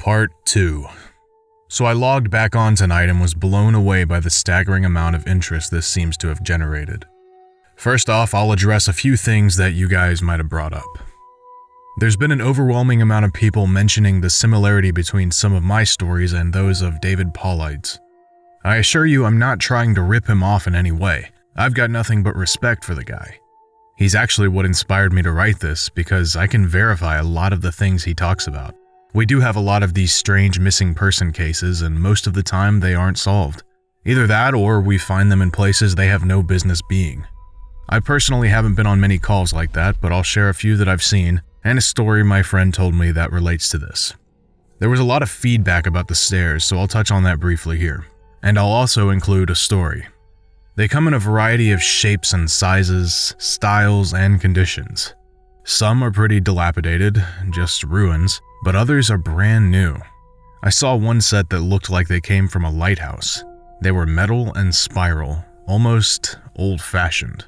Part 2. So I logged back on tonight and was blown away by the staggering amount of interest this seems to have generated. First off, I'll address a few things that you guys might have brought up. There's been an overwhelming amount of people mentioning the similarity between some of my stories and those of David Paullite's. I assure you I'm not trying to rip him off in any way. I've got nothing but respect for the guy. He's actually what inspired me to write this because I can verify a lot of the things he talks about. We do have a lot of these strange missing person cases, and most of the time they aren't solved. Either that or we find them in places they have no business being. I personally haven't been on many calls like that, but I'll share a few that I've seen and a story my friend told me that relates to this. There was a lot of feedback about the stairs, so I'll touch on that briefly here. And I'll also include a story. They come in a variety of shapes and sizes, styles, and conditions. Some are pretty dilapidated, just ruins, but others are brand new. I saw one set that looked like they came from a lighthouse. They were metal and spiral, almost old-fashioned.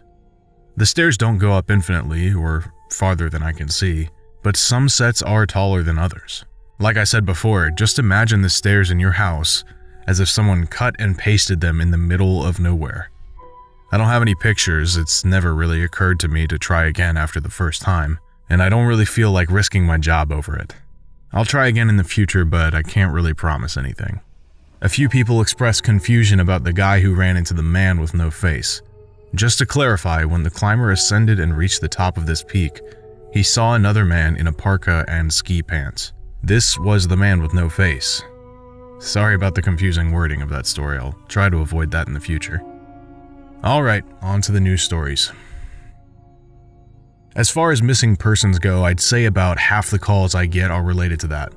The stairs don't go up infinitely, or farther than I can see, but some sets are taller than others. Like I said before, just imagine the stairs in your house as if someone cut and pasted them in the middle of nowhere. I don't have any pictures, it's never really occurred to me to try again after the first time, and I don't really feel like risking my job over it. I'll try again in the future, but I can't really promise anything. A few people expressed confusion about the guy who ran into the man with no face. Just to clarify, when the climber ascended and reached the top of this peak, he saw another man in a parka and ski pants. This was the man with no face. Sorry about the confusing wording of that story, I'll try to avoid that in the future. Alright, on to the news stories. As far as missing persons go, I'd say about half the calls I get are related to that.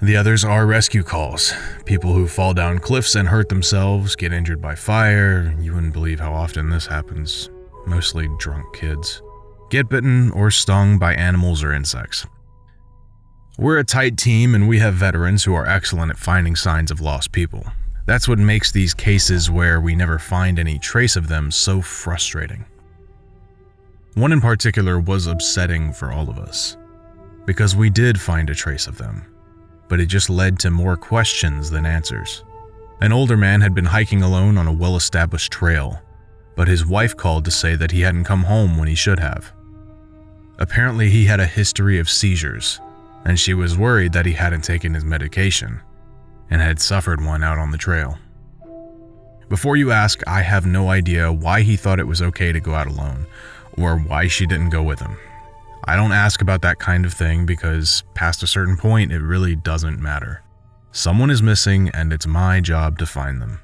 The others are rescue calls. People who fall down cliffs and hurt themselves, get injured by fire. You wouldn't believe how often this happens. Mostly drunk kids. Get bitten or stung by animals or insects. We're a tight team and we have veterans who are excellent at finding signs of lost people. That's what makes these cases where we never find any trace of them so frustrating. One in particular was upsetting for all of us, because we did find a trace of them, but it just led to more questions than answers. An older man had been hiking alone on a well-established trail, but his wife called to say that he hadn't come home when he should have. Apparently he had a history of seizures, and she was worried that he hadn't taken his medication, and had suffered one out on the trail. Before you ask, I have no idea why he thought it was okay to go out alone, or why she didn't go with him. I don't ask about that kind of thing because past a certain point it really doesn't matter. Someone is missing and it's my job to find them.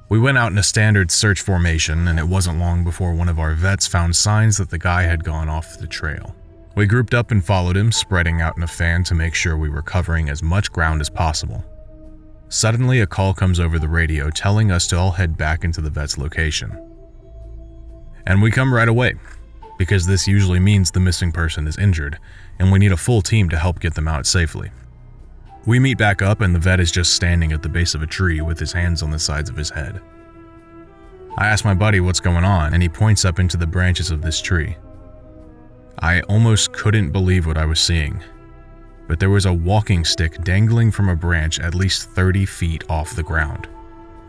We went out in a standard search formation and it wasn't long before one of our vets found signs that the guy had gone off the trail. We grouped up and followed him, spreading out in a fan to make sure we were covering as much ground as possible. Suddenly, a call comes over the radio telling us to all head back into the vet's location. And we come right away, because this usually means the missing person is injured, and we need a full team to help get them out safely. We meet back up and the vet is just standing at the base of a tree with his hands on the sides of his head. I ask my buddy what's going on, and he points up into the branches of this tree. I almost couldn't believe what I was seeing. But there was a walking stick dangling from a branch at least 30 feet off the ground.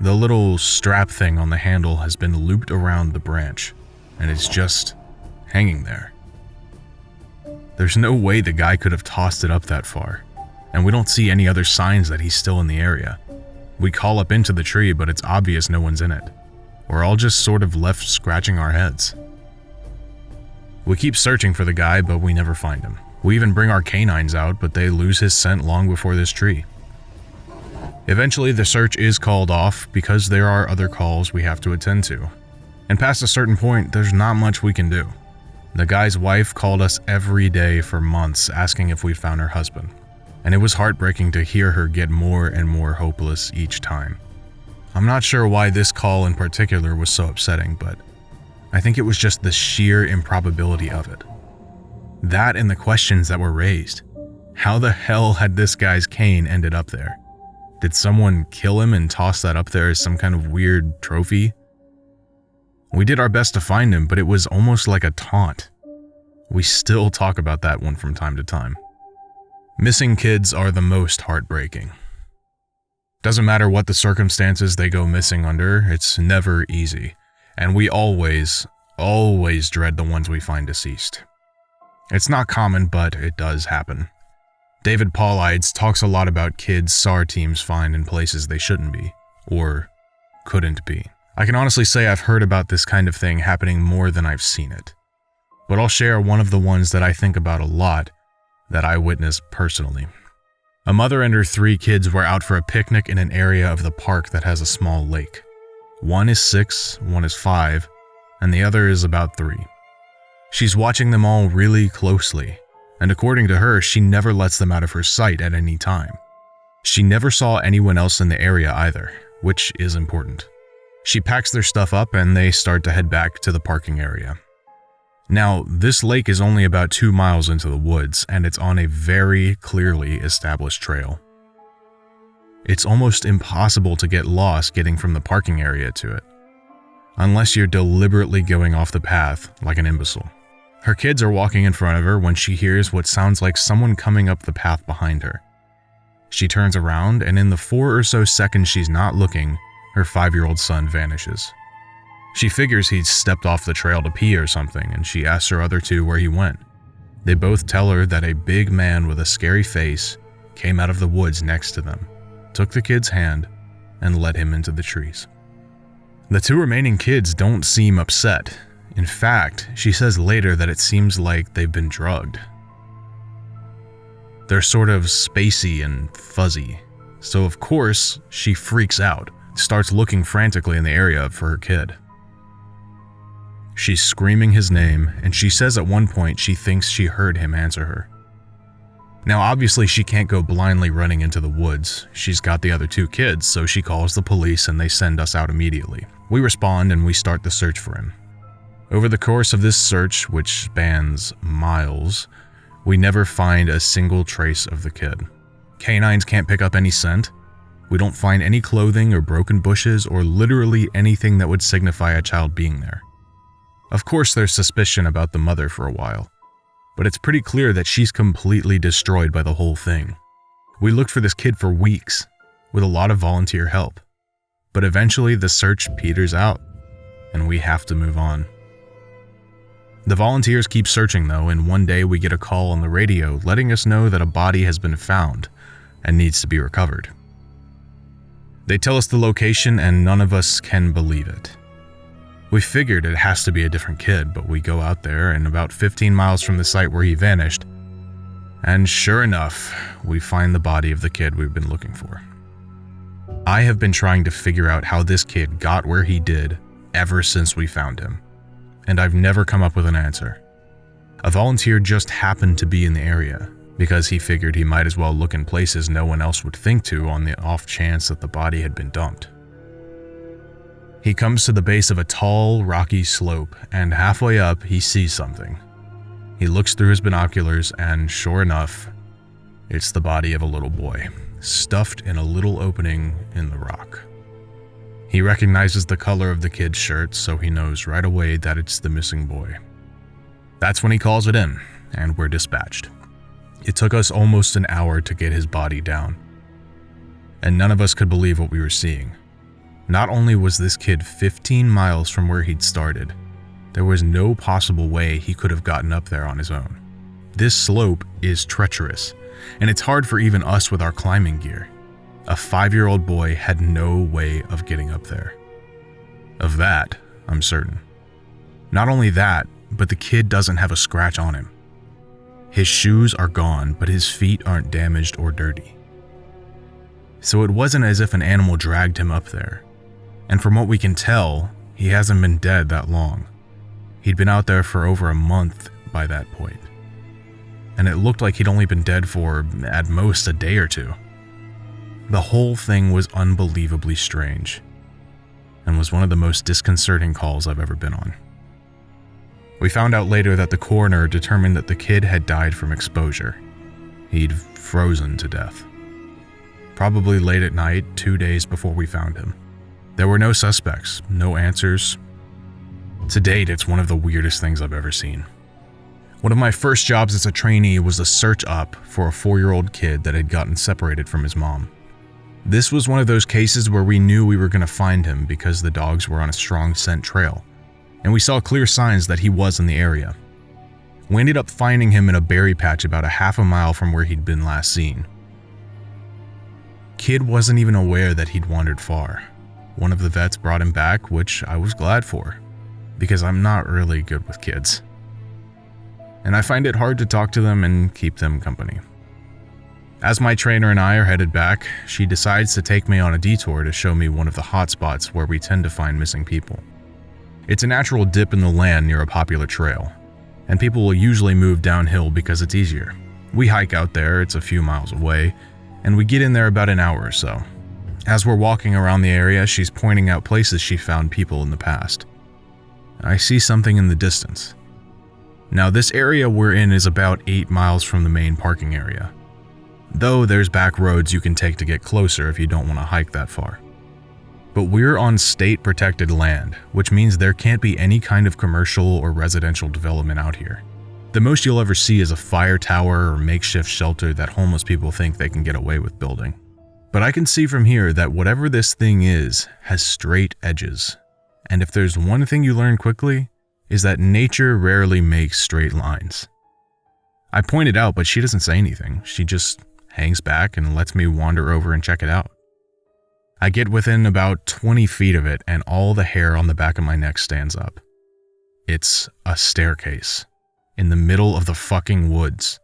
The little strap thing on the handle has been looped around the branch, and it's just hanging there. There's no way the guy could have tossed it up that far, and we don't see any other signs that he's still in the area. We call up into the tree, but it's obvious no one's in it. We're all just sort of left scratching our heads. We keep searching for the guy, but we never find him. We even bring our canines out, but they lose his scent long before this tree. Eventually, the search is called off because there are other calls we have to attend to. And past a certain point, there's not much we can do. The guy's wife called us every day for months asking if we'd found her husband, and it was heartbreaking to hear her get more and more hopeless each time. I'm not sure why this call in particular was so upsetting, but I think it was just the sheer improbability of it. That and the questions that were raised. How the hell had this guy's cane ended up there? Did someone kill him and toss that up there as some kind of weird trophy? We did our best to find him, but it was almost like a taunt. We still talk about that one from time to time. Missing kids are the most heartbreaking. Doesn't matter what the circumstances they go missing under, it's never easy, and we always dread the ones we find deceased. It's not common, but it does happen. David Paulides talks a lot about kids SAR teams find in places they shouldn't be, or couldn't be. I can honestly say I've heard about this kind of thing happening more than I've seen it. But I'll share one of the ones that I think about a lot that I witnessed personally. A mother and her 3 kids were out for a picnic in an area of the park that has a small lake. One is 6, one is 5, and the other is about 3. She's watching them all really closely, and according to her, she never lets them out of her sight at any time. She never saw anyone else in the area either, which is important. She packs their stuff up and they start to head back to the parking area. Now, this lake is only about 2 miles into the woods, and it's on a very clearly established trail. It's almost impossible to get lost getting from the parking area to it, unless you're deliberately going off the path like an imbecile. Her kids are walking in front of her when she hears what sounds like someone coming up the path behind her. She turns around, and in the 4 or so seconds she's not looking, her 5-year-old son vanishes. She figures he'd stepped off the trail to pee or something, and she asks her other 2 where he went. They both tell her that a big man with a scary face came out of the woods next to them, took the kid's hand, and led him into the trees. The 2 remaining kids don't seem upset. In fact, she says later that it seems like they've been drugged. They're sort of spacey and fuzzy, so of course she freaks out, starts looking frantically in the area for her kid. She's screaming his name, and she says at one point she thinks she heard him answer her. Now obviously she can't go blindly running into the woods. She's got the other 2 kids, so she calls the police and they send us out immediately. We respond and we start the search for him. Over the course of this search, which spans miles, we never find a single trace of the kid. Canines can't pick up any scent. We don't find any clothing or broken bushes or literally anything that would signify a child being there. Of course, there's suspicion about the mother for a while, but it's pretty clear that she's completely destroyed by the whole thing. We looked for this kid for weeks, with a lot of volunteer help, but eventually the search peters out, and we have to move on. The volunteers keep searching though, and one day we get a call on the radio letting us know that a body has been found and needs to be recovered. They tell us the location and none of us can believe it. We figured it has to be a different kid, but we go out there and about 15 miles from the site where he vanished, and sure enough, we find the body of the kid we've been looking for. I have been trying to figure out how this kid got where he did ever since we found him, and I've never come up with an answer. A volunteer just happened to be in the area because he figured he might as well look in places no one else would think to on the off chance that the body had been dumped. He comes to the base of a tall, rocky slope, and halfway up, he sees something. He looks through his binoculars, and sure enough, it's the body of a little boy, stuffed in a little opening in the rock. He recognizes the color of the kid's shirt, so he knows right away that it's the missing boy. That's when he calls it in, and we're dispatched. It took us almost an hour to get his body down, and none of us could believe what we were seeing. Not only was this kid 15 miles from where he'd started, there was no possible way he could have gotten up there on his own. This slope is treacherous, and it's hard for even us with our climbing gear. A 5-year-old boy had no way of getting up there. Of that, I'm certain. Not only that, but the kid doesn't have a scratch on him. His shoes are gone, but his feet aren't damaged or dirty. So it wasn't as if an animal dragged him up there. And from what we can tell, he hasn't been dead that long. He'd been out there for over a month by that point. And it looked like he'd only been dead for, at most, a day or 2. The whole thing was unbelievably strange, and was one of the most disconcerting calls I've ever been on. We found out later that the coroner determined that the kid had died from exposure. He'd frozen to death. Probably late at night, 2 days before we found him. There were no suspects, no answers. To date, it's one of the weirdest things I've ever seen. One of my first jobs as a trainee was a search up for a 4-year-old kid that had gotten separated from his mom. This was one of those cases where we knew we were going to find him because the dogs were on a strong scent trail, and we saw clear signs that he was in the area. We ended up finding him in a berry patch about a half a mile from where he'd been last seen. Kid wasn't even aware that he'd wandered far. One of the vets brought him back, which I was glad for, because I'm not really good with kids. And I find it hard to talk to them and keep them company. As my trainer and I are headed back, she decides to take me on a detour to show me one of the hot spots where we tend to find missing people. It's a natural dip in the land near a popular trail, and people will usually move downhill because it's easier. We hike out there, it's a few miles away, and we get in there about an hour or so. As we're walking around the area, she's pointing out places she found people in the past. I see something in the distance. Now, this area we're in is about 8 miles from the main parking area, though there's back roads you can take to get closer if you don't want to hike that far. But we're on state-protected land, which means there can't be any kind of commercial or residential development out here. The most you'll ever see is a fire tower or makeshift shelter that homeless people think they can get away with building. But I can see from here that whatever this thing is has straight edges. And if there's one thing you learn quickly, is that nature rarely makes straight lines. I point it out, but she doesn't say anything. She just hangs back and lets me wander over and check it out. I get within about 20 feet of it and all the hair on the back of my neck stands up. It's a staircase in the middle of the fucking woods.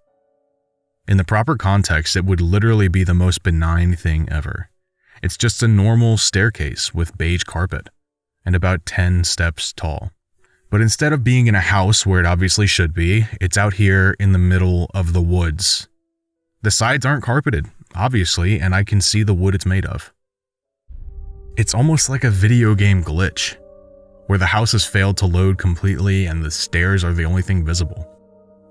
In the proper context, it would literally be the most benign thing ever. It's just a normal staircase with beige carpet and about 10 steps tall. But instead of being in a house where it obviously should be, it's out here in the middle of the woods. The sides aren't carpeted, obviously, and I can see the wood it's made of. It's almost like a video game glitch, where the house has failed to load completely and the stairs are the only thing visible.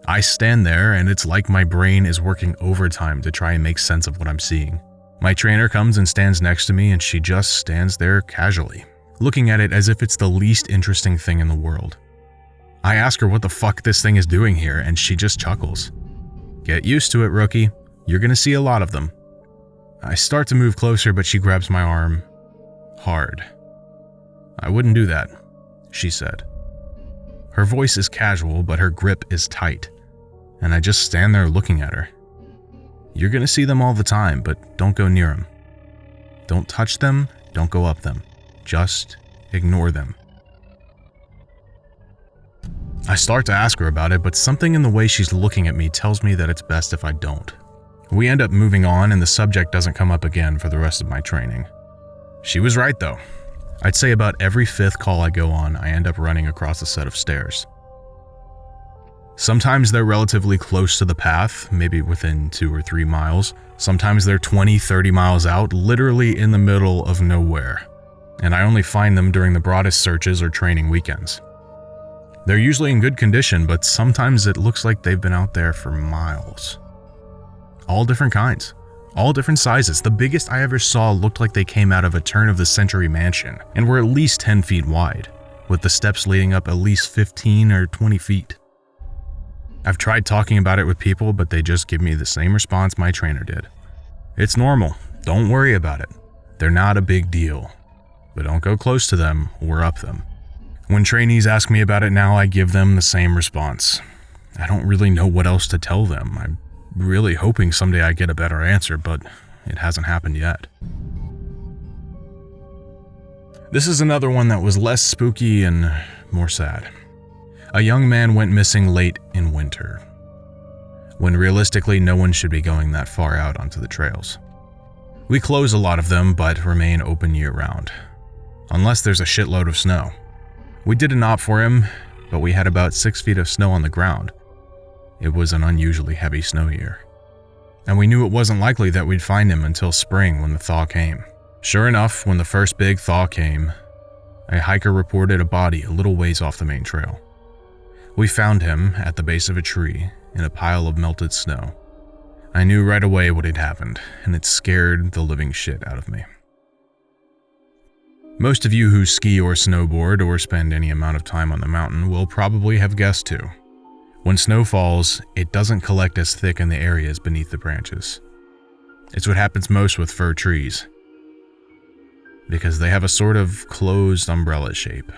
I stand there and it's like my brain is working overtime to try and make sense of what I'm seeing. My trainer comes and stands next to me and she just stands there casually, looking at it as if it's the least interesting thing in the world. I ask her what the fuck this thing is doing here and she just chuckles. Get used to it, rookie. You're gonna see a lot of them. I start to move closer, but she grabs my arm hard. I wouldn't do that, she said. Her voice is casual, but her grip is tight, and I just stand there looking at her. You're gonna see them all the time, but don't go near them. Don't touch them, don't go up them. Just ignore them. I start to ask her about it, but something in the way she's looking at me tells me that it's best if I don't. We end up moving on and the subject doesn't come up again for the rest of my training. She was right though. I'd say about every 5th call I go on, I end up running across a set of stairs. Sometimes they're relatively close to the path, maybe within 2 or 3 miles. Sometimes they're 20, 30 miles out, literally in the middle of nowhere. And I only find them during the broadest searches or training weekends. They're usually in good condition, but sometimes it looks like they've been out there for miles. All different kinds. All different sizes. The biggest I ever saw looked like they came out of a turn-of-the-century mansion and were at least 10 feet wide, with the steps leading up at least 15 or 20 feet. I've tried talking about it with people, but they just give me the same response my trainer did. It's normal. Don't worry about it. They're not a big deal. But don't go close to them or up them. When trainees ask me about it now, I give them the same response. I don't really know what else to tell them. I'm really hoping someday I get a better answer, but it hasn't happened yet. This is another one that was less spooky and more sad. A young man went missing late in winter, when realistically no one should be going that far out onto the trails. We close a lot of them, but remain open year-round, unless there's a shitload of snow. We did an op for him, but we had about 6 feet of snow on the ground. It was an unusually heavy snow year, and we knew it wasn't likely that we'd find him until spring when the thaw came. Sure enough, when the first big thaw came, a hiker reported a body a little ways off the main trail. We found him at the base of a tree in a pile of melted snow. I knew right away what had happened, and it scared the living shit out of me. Most of you who ski or snowboard or spend any amount of time on the mountain will probably have guessed too. When snow falls, it doesn't collect as thick in the areas beneath the branches. It's what happens most with fir trees, because they have a sort of closed umbrella shape.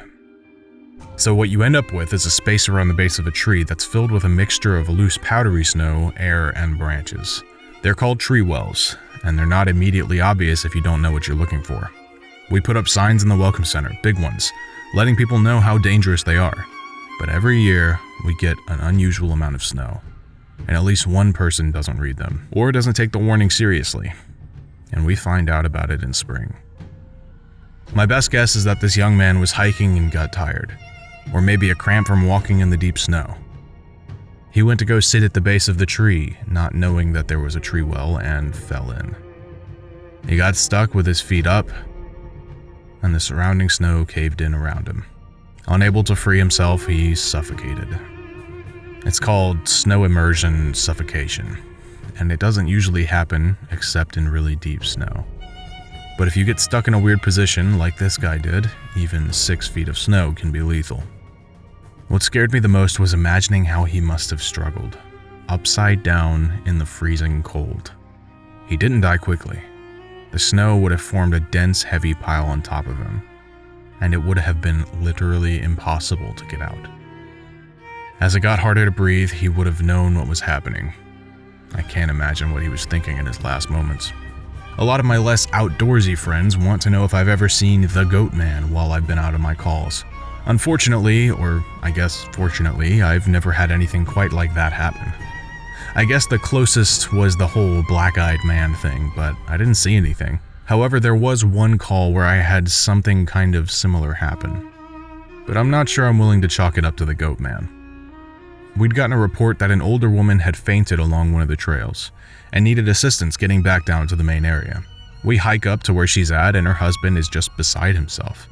So what you end up with is a space around the base of a tree that's filled with a mixture of loose powdery snow, air, and branches. They're called tree wells, and they're not immediately obvious if you don't know what you're looking for. We put up signs in the Welcome Center, big ones, letting people know how dangerous they are. But every year, we get an unusual amount of snow, and at least one person doesn't read them, or doesn't take the warning seriously, and we find out about it in spring. My best guess is that this young man was hiking and got tired, or maybe a cramp from walking in the deep snow. He went to go sit at the base of the tree, not knowing that there was a tree well, and fell in. He got stuck with his feet up, and the surrounding snow caved in around him. Unable to free himself, he suffocated. It's called snow immersion suffocation, and it doesn't usually happen except in really deep snow. But if you get stuck in a weird position like this guy did, even 6 feet of snow can be lethal. What scared me the most was imagining how he must have struggled, upside down in the freezing cold. He didn't die quickly. The snow would have formed a dense, heavy pile on top of him, and it would have been literally impossible to get out. As it got harder to breathe, he would have known what was happening. I can't imagine what he was thinking in his last moments. A lot of my less outdoorsy friends want to know if I've ever seen the Goat Man while I've been out on my calls. Unfortunately, or I guess fortunately, I've never had anything quite like that happen. I guess the closest was the whole black-eyed man thing, but I didn't see anything. However, there was one call where I had something kind of similar happen, but I'm not sure I'm willing to chalk it up to the Goat Man. We'd gotten a report that an older woman had fainted along one of the trails and needed assistance getting back down to the main area. We hike up to where she's at, and her husband is just beside himself.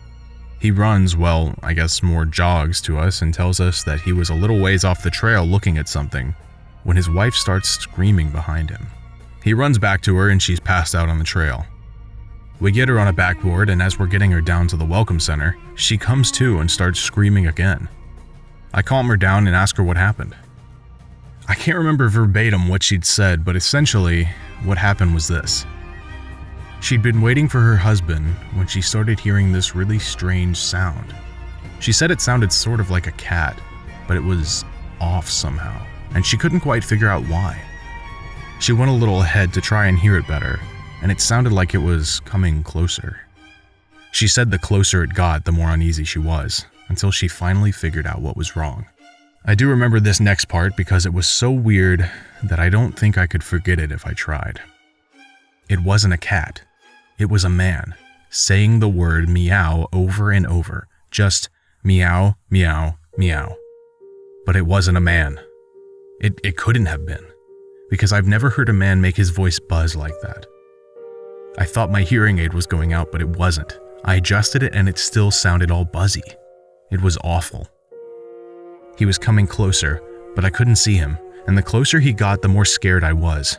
He runs, well, I guess more jogs to us, and tells us that he was a little ways off the trail looking at something when his wife starts screaming behind him. He runs back to her, and she's passed out on the trail. We get her on a backboard, and as we're getting her down to the Welcome Center, she comes to and starts screaming again. I calm her down and ask her what happened. I can't remember verbatim what she'd said, but essentially, what happened was this. She'd been waiting for her husband when she started hearing this really strange sound. She said it sounded sort of like a cat, but it was off somehow, and she couldn't quite figure out why. She went a little ahead to try and hear it better, and it sounded like it was coming closer. She said the closer it got, the more uneasy she was, until she finally figured out what was wrong. I do remember this next part because it was so weird that I don't think I could forget it if I tried. It wasn't a cat. It was a man, saying the word meow over and over. Just meow, meow, meow. But it wasn't a man. It couldn't have been, because I've never heard a man make his voice buzz like that. I thought my hearing aid was going out, but it wasn't. I adjusted it and it still sounded all buzzy. It was awful. He was coming closer, but I couldn't see him, and the closer he got, the more scared I was.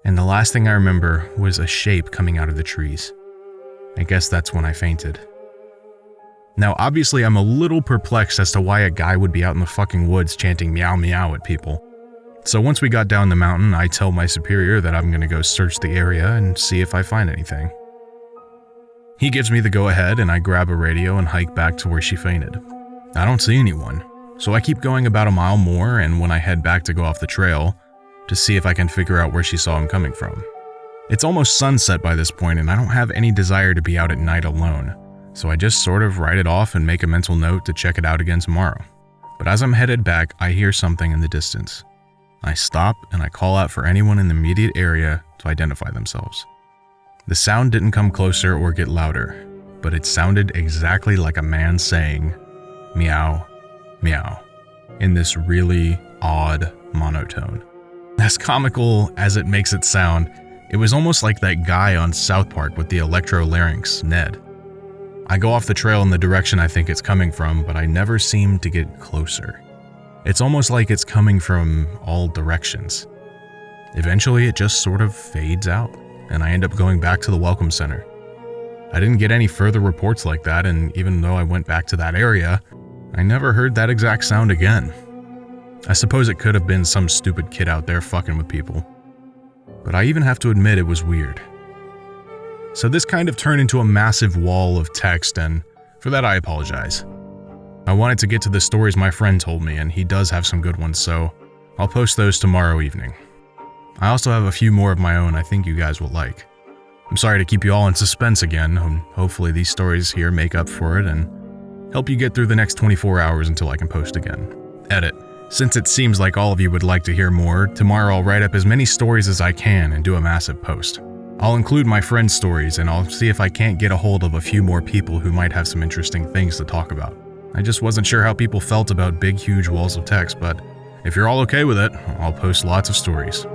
And the last thing I remember was a shape coming out of the trees. I guess that's when I fainted. Now, obviously, I'm a little perplexed as to why a guy would be out in the fucking woods chanting meow meow at people. So once we got down the mountain, I tell my superior that I'm gonna go search the area and see if I find anything. He gives me the go-ahead, and I grab a radio and hike back to where she fainted. I don't see anyone, so I keep going about a mile more, and when I head back to go off the trail, to see if I can figure out where she saw him coming from. It's almost sunset by this point, and I don't have any desire to be out at night alone, so I just sort of write it off and make a mental note to check it out again tomorrow. But as I'm headed back, I hear something in the distance. I stop and I call out for anyone in the immediate area to identify themselves. The sound didn't come closer or get louder, but it sounded exactly like a man saying, meow, meow, in this really odd monotone. As comical as it makes it sound, it was almost like that guy on South Park with the electro-larynx, Ned. I go off the trail in the direction I think it's coming from, but I never seem to get closer. It's almost like it's coming from all directions. Eventually, it just sort of fades out, and I end up going back to the Welcome Center. I didn't get any further reports like that, and even though I went back to that area, I never heard that exact sound again. I suppose it could have been some stupid kid out there fucking with people. But I even have to admit it was weird. So this kind of turned into a massive wall of text, and for that I apologize. I wanted to get to the stories my friend told me, and he does have some good ones, so I'll post those tomorrow evening. I also have a few more of my own I think you guys will like. I'm sorry to keep you all in suspense again, and hopefully these stories here make up for it and help you get through the next 24 hours until I can post again. Edit. Since it seems like all of you would like to hear more, tomorrow I'll write up as many stories as I can and do a massive post. I'll include my friends' stories, and I'll see if I can't get a hold of a few more people who might have some interesting things to talk about. I just wasn't sure how people felt about big, huge walls of text, but if you're all okay with it, I'll post lots of stories.